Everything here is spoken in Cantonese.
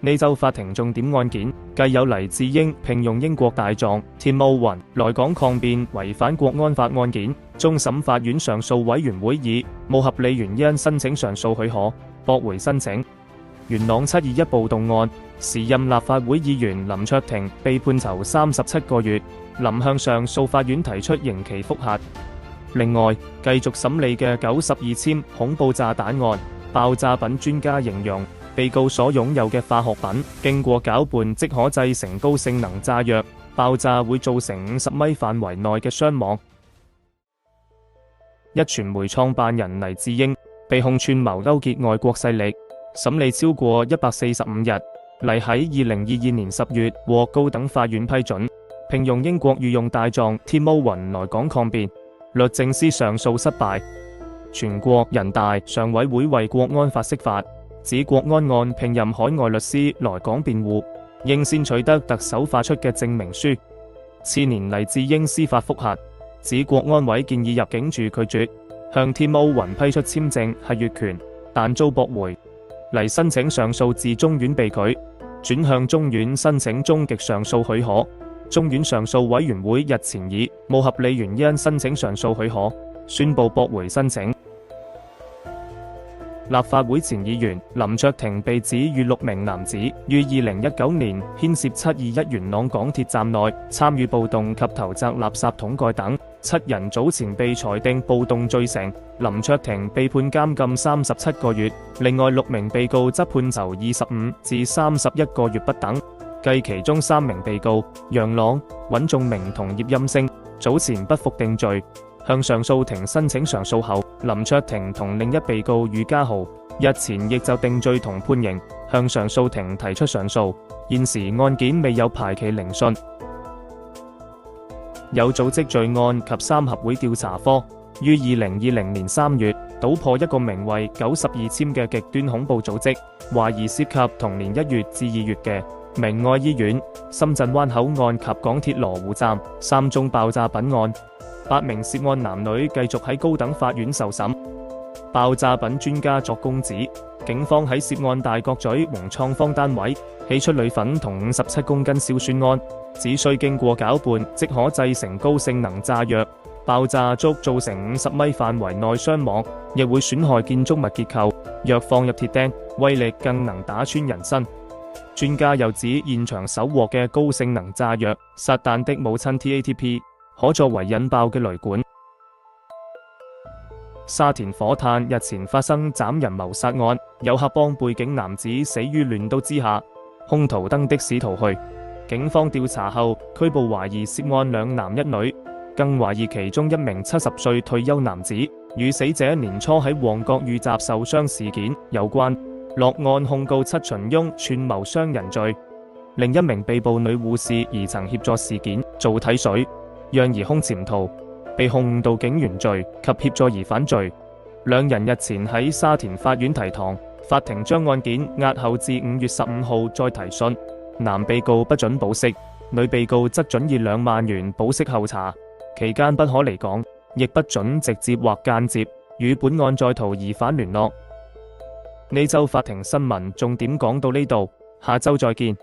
呢州法庭重點案件繼有黎智英聘用英國大狀 Tim Owen 來港抗辯違反國安法案件，終審法院上訴委員會以無合理原因申請上訴許可，駁回申請。元朗721暴動案，時任立法會議員林卓廷被判囚37個月，林向上訴法院提出刑期覆核。另外，繼續審理嘅92籤恐怖炸彈案，爆炸品專家形容被告所擁有嘅化學品經過攪拌即可製成高性能炸藥，爆炸會造成50米範圍內嘅傷亡。壹傳媒創辦人黎智英被控串謀勾結外國勢力，審理超過145日。黎喺2022年10月獲高等法院批准，聘用英國御用大狀 Tim Owen來港抗辯，律政司上訴失敗。全國人大常委會為國安法釋法，指國安案聘任海外律師來港辯護，應先取得特首發出嘅證明書。次年黎智英司法覆核，指國安委建議入境處拒絕向 Tim Owen批出簽證係越權，但遭駁回。黎申請上訴至中院被拒，轉向中院申請終極上訴許可。中院上訴委員會日前以無合理原因申請上訴許可，宣布駁回申請。立法會前議員林卓廷被指與6名男子於2019年牽涉721元朗港鐵站內參與暴動及投擲垃圾桶蓋等，7人早前被裁定暴動罪成，林卓廷被判監禁37個月，另外6名被告則判囚25至31個月不等。繼其中3名被告楊朗、尹仲明同葉音星早前不服定罪，向上訴庭申請上訴後，林卓廷同另一被告余家豪日前亦就定罪同判刑向上訴庭提出上訴，現時案件未有排期聆訊。有組織罪案及三合會調查科於2020年3月搗破一個名為92籤嘅極端恐怖組織，懷疑涉及同年1月至2月嘅明愛醫院、深圳灣口岸及港鐵羅湖站3宗爆炸品案。8名涉案男女繼續喺高等法院受審。爆炸品專家作供指，警方喺涉案大角咀榮創方單位起出鋁粉同57公斤硝酸銨，只需經過攪拌即可製成高性能炸藥，爆炸足造成50米範圍內傷亡，亦會損害建築物結構。若放入鐵釘，威力更能打穿人身。專家又指，現場搜獲嘅高性能炸藥撒旦的母親 TATP 可作為引爆嘅雷管。沙田火炭日前發生斬人謀殺案，有黑幫背景男子死於亂刀之下，兇徒登的士逃去。警方調查後拘捕懷疑涉案2男1女，更懷疑其中1名70歲退休男子與死者年初喺旺角遇襲受傷事件有關，落案控告7旬翁串謀傷人罪。另1名被捕女護士疑曾協助事件做睇水，讓疑兇潛逃，被控誤導警員罪及協助疑犯罪。2人日前喺沙田法院提堂，法庭將案件押後至5月15號再提訊。男被告不准保釋，女被告則准以2萬元保釋候查，期間不可離港，亦不准直接或間接與本案在逃疑犯聯絡。呢週法庭新聞重點講到呢度，下週再見。